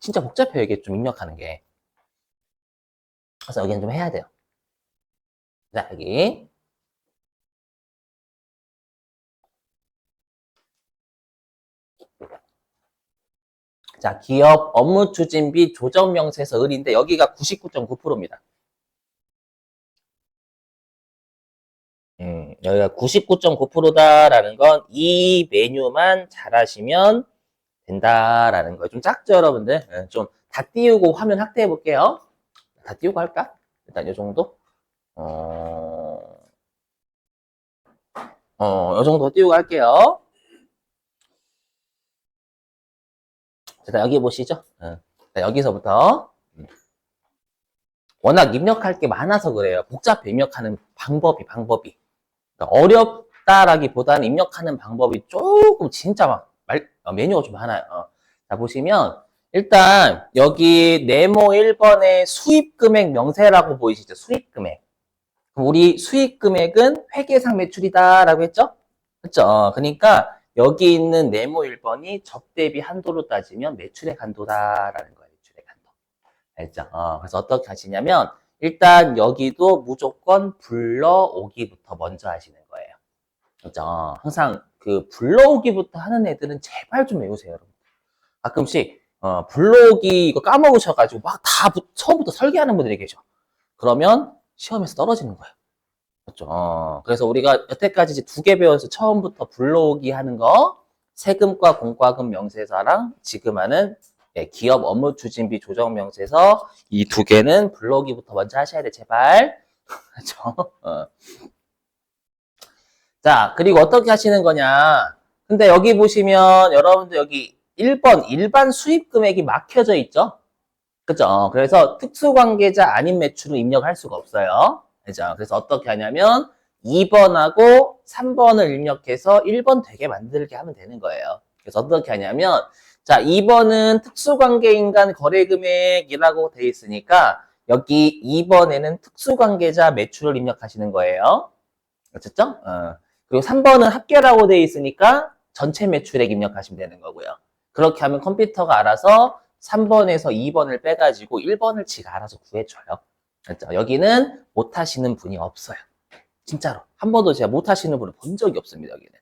진짜 복잡해요, 이게 좀 입력하는 게. 그래서 여기는 좀 해야 돼요. 자, 여기. 자, 기업 업무 추진비 조정 명세서 을인데 여기가 99.9%입니다. 여기가 99.9%다라는 건 이 메뉴만 잘하시면 된다라는 거예요. 좀 작죠, 여러분들? 좀 다 띄우고 화면 확대해 볼게요. 다 띄우고 할까? 일단 이 정도? 이 정도 띄우고 할게요. 자, 여기 보시죠. 자, 여기서부터. 워낙 입력할 게 많아서 그래요. 복잡해, 입력하는 방법이. 그러니까 어렵다라기보다는 입력하는 방법이 조금 진짜 메뉴가 좀 많아요. 자, 보시면, 일단, 여기 네모 1번에 수입금액 명세라고 보이시죠? 수입금액. 우리 수익금액은 회계상 매출이다라고 했죠? 그렇죠? 그러니까 여기 있는 네모 1번이 적대비 한도로 따지면 매출액 한도다라는 거예요. 매출액 한도. 알죠? 그래서 어떻게 하시냐면 일단 여기도 무조건 불러오기부터 먼저 하시는 거예요. 그렇죠? 항상 그 불러오기부터 하는 애들은 제발 좀 외우세요, 여러분. 가끔씩 불러오기 이거 까먹으셔가지고 막 다 처음부터 설계하는 분들이 계셔. 그러면 시험에서 떨어지는 거예요. 그렇죠. 그래서 우리가 여태까지 이제 두 개 배워서 처음부터 불러오기 하는 거, 세금과 공과금 명세서랑 지금 하는 기업 업무 추진비 조정 명세서 이 두 개는 불러오기부터 먼저 하셔야 돼, 제발. 그렇죠? 자, 그리고 어떻게 하시는 거냐? 근데 여기 보시면 여러분들 여기 1번 일반 수입 금액이 막혀져 있죠? 그죠? 그래서 특수관계자 아닌 매출은 입력할 수가 없어요. 그죠? 그래서 어떻게 하냐면 2번하고 3번을 입력해서 1번 되게 만들게 하면 되는 거예요. 그래서 어떻게 하냐면 자, 2번은 특수관계인간 거래금액이라고 돼 있으니까 여기 2번에는 특수관계자 매출을 입력하시는 거예요. 아셨죠? 그리고 3번은 합계라고 돼 있으니까 전체 매출액 입력하시면 되는 거고요. 그렇게 하면 컴퓨터가 알아서 3번에서 2번을 빼가지고 1번을 지가 알아서 구해줘요. 그렇죠? 여기는 못하시는 분이 없어요. 진짜로. 한 번도 제가 못하시는 분을 본 적이 없습니다, 여기는.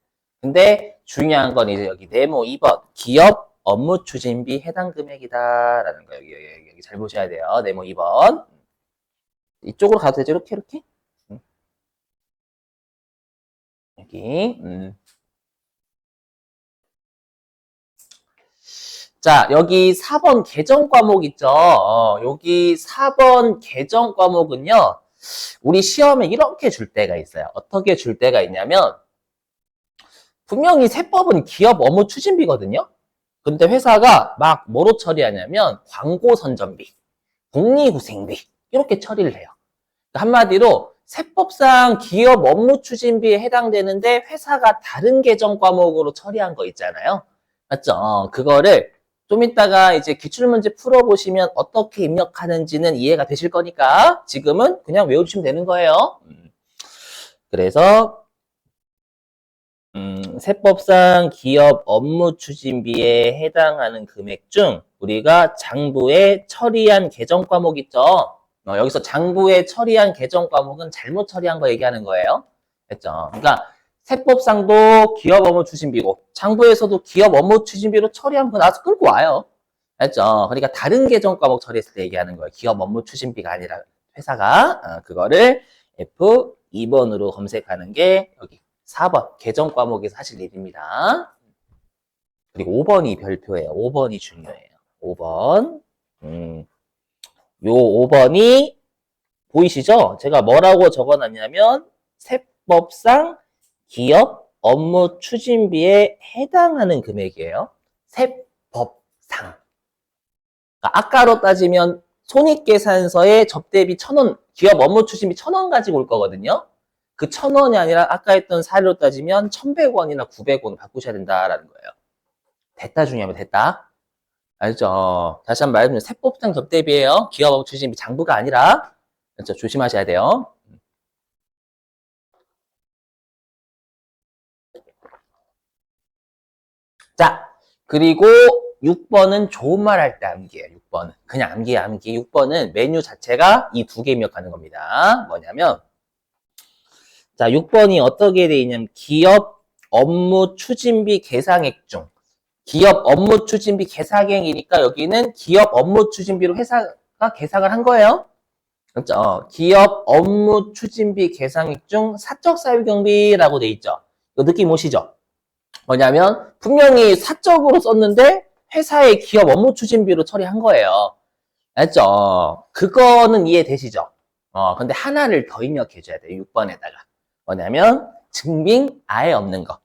근데 중요한 건 이제 여기 네모 2번. 기업 업무 추진비 해당 금액이다라는 거 여기 잘 보셔야 돼요. 네모 2번. 이쪽으로 가도 되죠? 이렇게. 여기. 자, 여기 4번 계정 과목 있죠? 여기 4번 계정 과목은요, 우리 시험에 이렇게 줄 때가 있어요. 어떻게 줄 때가 있냐면, 분명히 세법은 기업 업무 추진비거든요? 근데 회사가 막 뭐로 처리하냐면, 광고 선전비, 복리후생비, 이렇게 처리를 해요. 그러니까 한마디로, 세법상 기업 업무 추진비에 해당되는데, 회사가 다른 계정 과목으로 처리한 거 있잖아요? 맞죠? 그거를 좀 이따가 이제 기출문제 풀어보시면 어떻게 입력하는지는 이해가 되실 거니까 지금은 그냥 외워주시면 되는 거예요. 그래서 세법상 기업 업무 추진비에 해당하는 금액 중 우리가 장부에 처리한 계정 과목 있죠? 여기서 장부에 처리한 계정 과목은 잘못 처리한 거 얘기하는 거예요. 됐죠? 그러니까 세법상도 기업 업무 추진비고 장부에서도 기업 업무 추진비로 처리한 거 나와서 끌고 와요. 알죠? 그러니까 다른 계정 과목 처리했을 때 얘기하는 거예요. 기업 업무 추진비가 아니라 회사가 그거를 F2번으로 검색하는 게 여기 4번 계정 과목에서 하실 일입니다. 그리고 5번이 별표예요. 5번이 중요해요. 5번. 요 5번이 보이시죠? 제가 뭐라고 적어놨냐면 세법상 기업 업무 추진비에 해당하는 금액이에요. 세법상. 아까로 따지면 손익계산서에 접대비 1,000원, 기업 업무 추진비 1,000원 가지고 올 거거든요. 그 1,000원이 아니라 아까 했던 사례로 따지면 1,100원이나 900원 바꾸셔야 된다라는 거예요. 됐다 중요하면 됐다. 알죠? 다시 한번 말해드리면 세법상 접대비예요. 기업 업무 추진비 장부가 아니라. 그렇죠? 조심하셔야 돼요. 자, 그리고 6번은 좋은 말 할 때 암기예요. 6번은. 그냥 암기예요, 암기. 6번은 메뉴 자체가 이 두 개 입력하는 겁니다. 뭐냐면 자, 6번이 어떻게 돼 있냐면 기업 업무 추진비 계상액 중 기업 업무 추진비 계상액이니까 여기는 기업 업무 추진비로 회사가 계상을 한 거예요. 그렇죠? 기업 업무 추진비 계상액 중 사적 사유 경비라고 돼 있죠. 이거 느낌 오시죠? 뭐냐면 분명히 사적으로 썼는데 회사의 기업 업무 추진비로 처리한 거예요. 알죠? 그거는 이해되시죠? 근데 하나를 더 입력해 줘야 돼요. 6번에다가. 뭐냐면 증빙 아예 없는 거.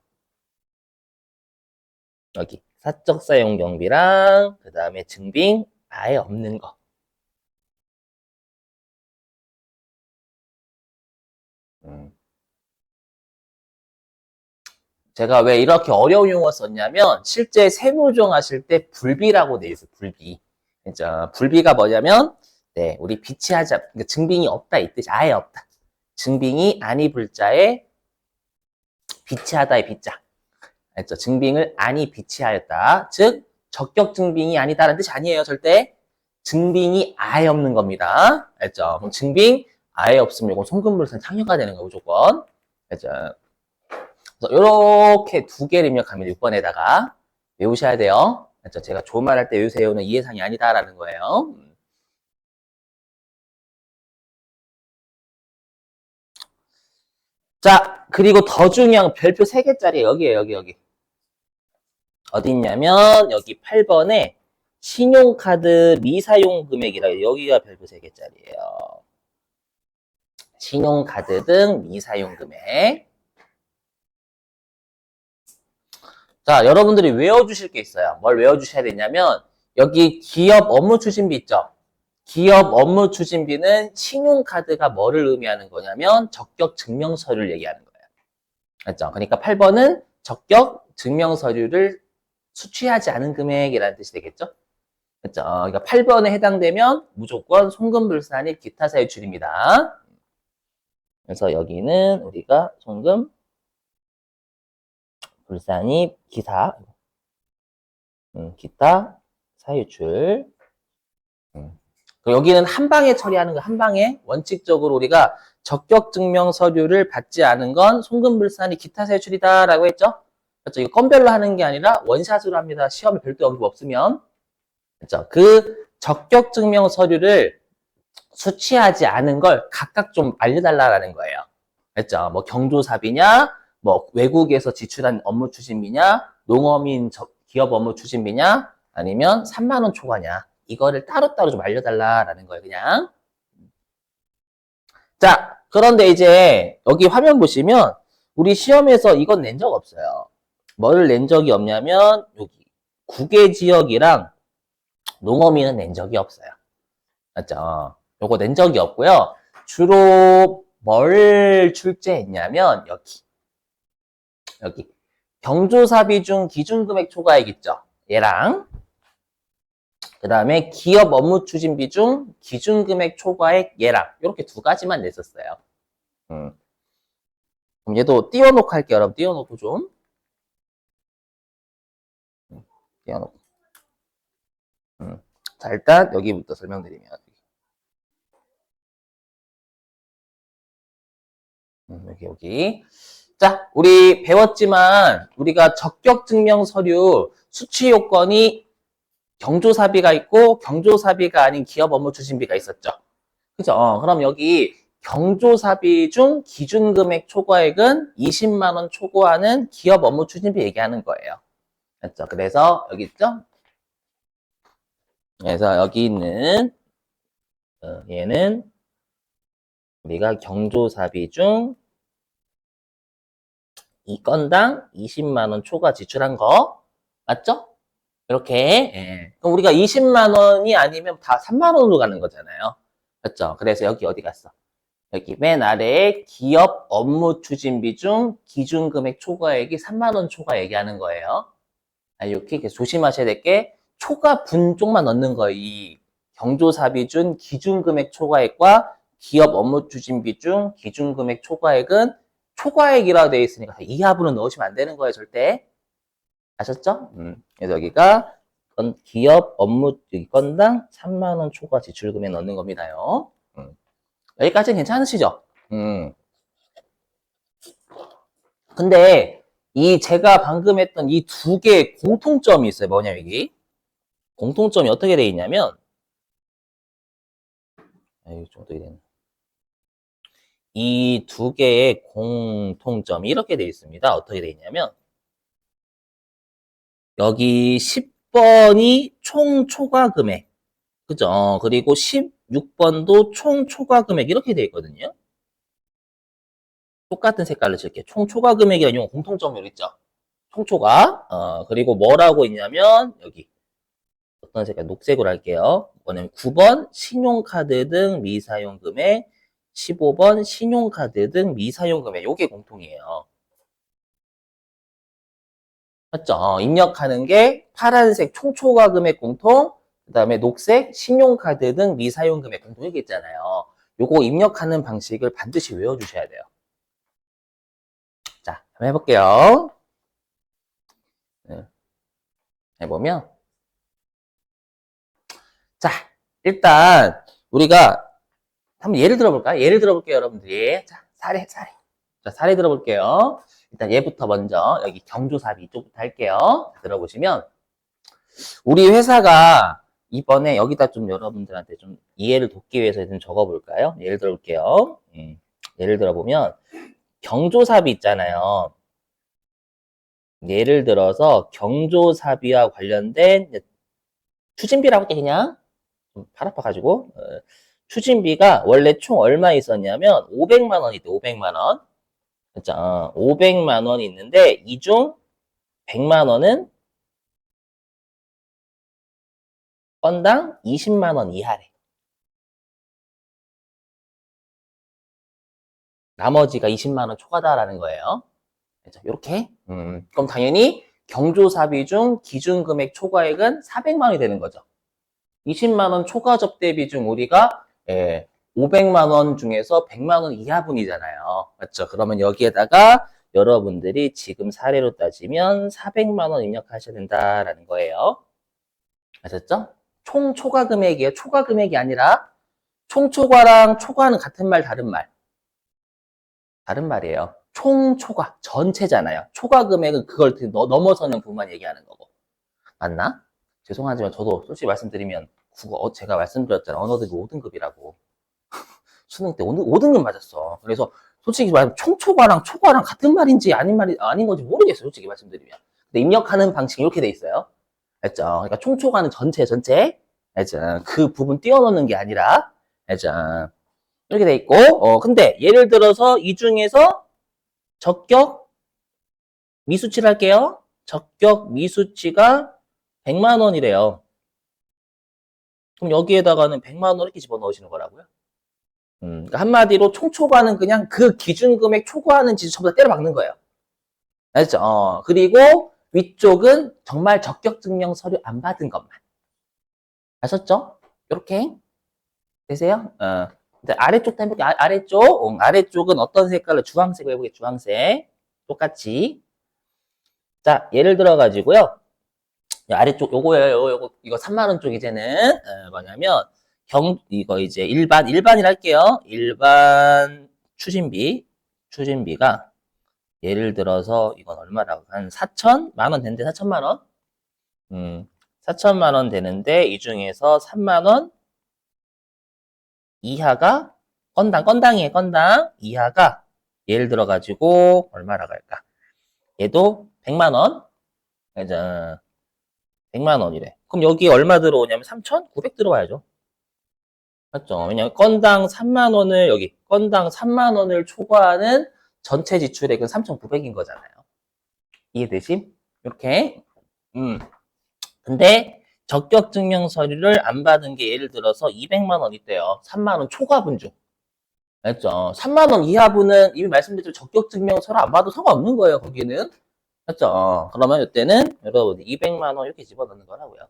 여기 사적 사용 경비랑 그 다음에 증빙 아예 없는 거. 제가 왜 이렇게 어려운 용어 썼냐면 실제 세무조정 하실 때 불비라고 돼 있어요. 불비. 그죠? 불비가 뭐냐면 네, 우리 비치하자 그러니까 증빙이 없다 이 뜻이 아예 없다. 증빙이 아니 불자에 비치하다의 비자. 알죠? 증빙을 아니 비치하였다. 즉 적격 증빙이 아니다라는 뜻이 아니에요. 절대 증빙이 아예 없는 겁니다. 알죠? 그럼 증빙 아예 없으면 이건 송금물산 상여가 되는 거 무조건. 알죠? 그래서 이렇게 두 개를 입력하면 6번에다가 외우셔야 돼요. 알죠? 제가 좋은 말 할 때 외우세요는 이 예상이 아니다라는 거예요. 자, 그리고 더 중요한 별표 3개짜리 여기에요. 여기. 어디 있냐면 여기 8번에 신용카드 미사용 금액이라 여기가 별표 3개짜리예요. 신용카드 등 미사용 금액. 자, 여러분들이 외워주실 게 있어요. 뭘 외워주셔야 되냐면 여기 기업 업무 추진비 있죠? 기업 업무 추진비는 신용카드가 뭐를 의미하는 거냐면 적격 증명서류를 얘기하는 거예요. 맞죠? 그러니까 8번은 적격 증명서류를 수취하지 않은 금액이라는 뜻이 되겠죠? 그렇죠? 그러니까 8번에 해당되면 무조건 송금불산입 기타 사유출입니다. 그래서 여기는 우리가 송금 불산입 기사 기타 사유출 여기는 한 방에 처리하는 거 한 방에 원칙적으로 우리가 적격 증명 서류를 받지 않은 건 송금불산입 기타 사유출이다라고 했죠? 그렇죠? 이거 건별로 하는 게 아니라 원샷으로 합니다. 시험에 별도 언급 없으면 그렇죠? 그 적격 증명 서류를 수취하지 않은 걸 각각 좀 알려달라는 거예요. 그렇죠? 뭐 경조사비냐, 뭐 외국에서 지출한 업무 추진비냐, 농어민 기업 업무 추진비냐, 아니면 3만 원 초과냐. 이거를 따로따로 좀 알려달라는 거예요, 그냥. 자, 그런데 이제 여기 화면 보시면 우리 시험에서 이건 낸 적 없어요. 뭐를 낸 적이 없냐면 여기 국외 지역이랑 농어민은 낸 적이 없어요. 맞죠? 요거 낸 적이 없고요. 주로 뭘 출제했냐면 여기 경조사비 중 기준금액 초과액 있죠? 얘랑 그 다음에 기업 업무 추진비 중 기준금액 초과액 얘랑 이렇게 두 가지만 냈었어요. 그럼 얘도 띄워놓고 할게요. 여러분 띄워놓고 좀 띄워놓고 자 일단 여기부터 설명드리면 여기 자 우리 배웠지만 우리가 적격 증명 서류 수취 요건이 경조사비가 있고 경조사비가 아닌 기업 업무 추진비가 있었죠. 그죠? 그럼 여기 경조사비 중 기준금액 초과액은 20만 원 초과하는 기업 업무 추진비 얘기하는 거예요. 맞죠? 그래서 여기 있죠? 그래서 여기 있는 얘는 우리가 경조사비 중 이 건당 20만 원 초과 지출한 거 맞죠? 이렇게 그럼 우리가 20만 원이 아니면 다 3만 원으로 가는 거잖아요. 맞죠? 그래서 여기 어디 갔어? 여기 맨 아래에 기업 업무 추진비 중 기준금액 초과액이 3만 원 초과 얘기하는 거예요. 이렇게 조심하셔야 될 게 초과 분 쪽만 넣는 거예요. 이 경조사비 중 기준금액 초과액과 기업 업무 추진비 중 기준금액 초과액은 초과액이라고 되어 있으니까 이하분은 넣으시면 안 되는 거예요. 절대. 아셨죠? 그래서 여기가 기업 업무 건당 3만 원 초과 지출금액 넣는 겁니다요. 여기까지는 괜찮으시죠? 근데 이 제가 방금 했던 이 두 개의 공통점이 있어요. 뭐냐 여기? 공통점이 어떻게 돼 있냐면 좀 어떻게 되나? 이 두 개의 공통점이 이렇게 돼 있습니다. 어떻게 돼 있냐면 여기 10번이 총 초과 금액. 그죠? 그리고 16번도 총 초과 금액 이렇게 돼 있거든요. 똑같은 색깔로 칠게요. 총 초과 금액이라는 이 공통점이 있죠. 총 초과. 그리고 뭐라고 있냐면 여기 어떤 색깔? 녹색으로 할게요. 이거는 9번 신용카드 등 미사용 금액, 15번 신용카드 등 미사용 금액. 요게 공통이에요. 맞죠? 입력하는 게 파란색 총초과 금액 공통, 그 다음에 녹색 신용카드 등 미사용 금액 공통 이게 있잖아요. 요거 입력하는 방식을 반드시 외워주셔야 돼요. 자, 한번 해볼게요. 네. 해보면 자, 일단 우리가 한번 예를 들어볼까요? 예를 들어볼게요, 여러분들이. 자, 사례. 자, 사례 들어볼게요. 일단 얘부터 먼저 여기 경조사비 이쪽부터 할게요. 들어보시면 우리 회사가 이번에 여기다 좀 여러분들한테 좀 이해를 돕기 위해서 좀 적어볼까요? 예를 들어볼게요. 예를 들어보면 경조사비 있잖아요. 예를 들어서 경조사비와 관련된 추진비라고 할게 그냥 좀 팔 아파가지고 추진비가 원래 총 얼마 있었냐면 500만 원이 있대 500만 원. 그죠? 500만 원이 있는데 이 중 100만 원은 건당 20만 원 이하래. 나머지가 20만 원 초과다라는 거예요. 그죠? 이렇게. 그럼 당연히 경조사비 중 기준금액 초과액은 400만 원이 되는 거죠. 20만 원 초과 접대비 중 우리가 500만 원 중에서 100만 원 이하분이잖아요. 맞죠? 그러면 여기에다가 여러분들이 지금 사례로 따지면 400만 원 입력하셔야 된다라는 거예요. 아셨죠? 총 초과 금액이에요. 초과 금액이 아니라 총 초과랑 초과는 같은 말 다른 말. 다른 말이에요. 총 초과 전체잖아요. 초과 금액은 그걸 넘어서는 부분만 얘기하는 거고. 맞나? 죄송하지만 저도 솔직히 말씀드리면 국어 제가 말씀드렸잖아요. 언어들이 5등급이라고. 수능 때 5등급 맞았어. 그래서 솔직히 말하면 총초과랑 초과랑 같은 말인지 아닌 건지 모르겠어요. 솔직히 말씀드리면. 근데 입력하는 방식이 이렇게 돼 있어요. 알죠? 그러니까 총초과는 전체. 알죠? 그 부분 띄워놓는 게 아니라, 알죠? 이렇게 돼 있고, 근데 예를 들어서 이 중에서 적격 미수치를 할게요. 적격 미수치가 100만 원이래요. 그럼 여기에다가는 100만 원 이렇게 집어넣으시는 거라고요? 그러니까 한마디로 총초과는 그냥 그 기준금액 초과하는 지수 전부 다 때려 박는 거예요. 알죠? 그리고 위쪽은 정말 적격 증명 서류 안 받은 것만. 아셨죠? 이렇게 되세요? 근데 아래쪽도 해볼게요. 아래쪽. 아래쪽은 어떤 색깔로? 주황색으로 해볼게요. 주황색. 똑같이. 자, 예를 들어가지고요. 아래쪽 요거예요. 이거 3만 원 쪽 이제는 뭐냐면 이거 이제 일반이라 할게요. 일반 추진비가 예를 들어서 이건 얼마라고 한 4천만 원 되는데 4천만 원? 4천만 원 되는데 이 중에서 3만 원 이하가 건당이에요. 건당 이하가 예를 들어 가지고 얼마라고 할까? 얘도 100만 원. 그죠? 100만 원이래. 그럼 여기 얼마 들어오냐면 3,900 들어와야죠. 맞죠? 왜냐면 건당 3만 원을 여기 건당 3만 원을 초과하는 전체 지출액은 3,900인 거잖아요. 이해되심? 이렇게. 근데 적격 증명 서류를 안 받은 게 예를 들어서 200만 원 있대요. 3만 원 초과분 중. 맞죠? 3만 원 이하분은 이미 말씀드렸지만 적격 증명 서류 안 받아도 상관없는 거예요. 거기는. 맞죠? 그러면 이때는 여러분 200만 원 이렇게 집어넣는 거라고요.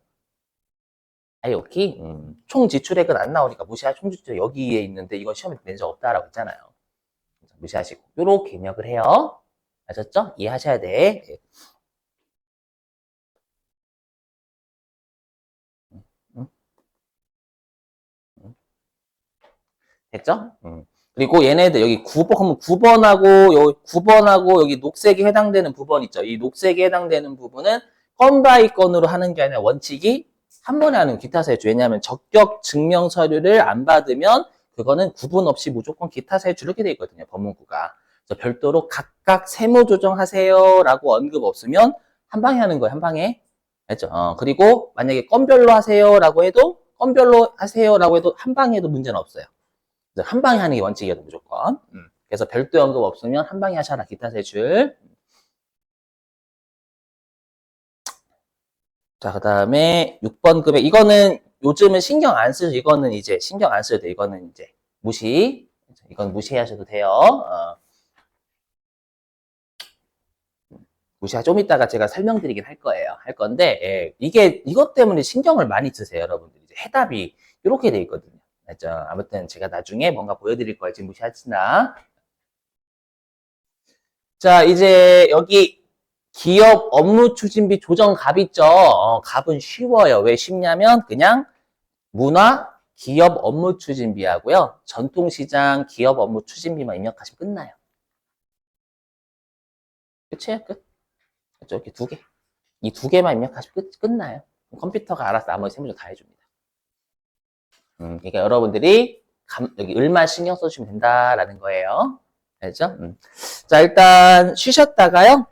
아이 오케이? 총 지출액은 안 나오니까 무시하시고 총 지출액 여기에 있는데 이건 시험에 낸 적 없다라고 했잖아요. 무시하시고 요렇게 입력을 해요. 아셨죠? 이해하셔야 돼. 됐죠? 그리고 얘네들 여기 9번하고 여기 녹색이 해당되는 부분 있죠. 이 녹색이 해당되는 부분은 건 바이 건으로 하는 게 아니라 원칙이 한 번에 하는 기타 세출. 왜냐하면 적격 증명 서류를 안 받으면 그거는 구분 없이 무조건 기타 세출 이렇게 돼 있거든요. 법문구가. 그래서 별도로 각각 세무 조정하세요라고 언급 없으면 한 방에 하는 거예요. 한 방에. 알죠? 그리고 만약에 건별로 하세요라고 해도 한 방에 해도 문제는 없어요. 한 방에 하는 게 원칙이거든 무조건. 그래서 별도 언급 없으면 한 방에 하셔라 기타 세출. 자, 그 다음에 6번 금액. 이거는 요즘은 신경 안 쓰죠. 이거는 이제 신경 안 써도 돼. 이거는 이제 무시. 이건 무시하셔도 돼요. 무시하 좀 이따가 제가 설명드리긴 할 거예요. 할 건데, 예, 이것 때문에 신경을 많이 쓰세요, 여러분들. 이제 해답이 이렇게 돼 있거든요. 알죠? 아무튼 제가 나중에 뭔가 보여드릴 거예요. 지금 무시하시나? 자, 이제 여기 기업 업무 추진비 조정갑 있죠? 갑은 쉬워요. 왜 쉽냐면 그냥 문화 기업 업무 추진비하고요. 전통시장 기업 업무 추진비만 입력하시면 끝나요. 끝이에요, 끝. 그렇죠? 이렇게 두 개. 이 두 개만 입력하시면 끝나요. 컴퓨터가 알아서 나머지 세무조 다 해줍니다. 그러니까 여러분들이 여기 을만 신경 써주시면 된다라는 거예요. 알죠? 자, 일단 쉬셨다가요.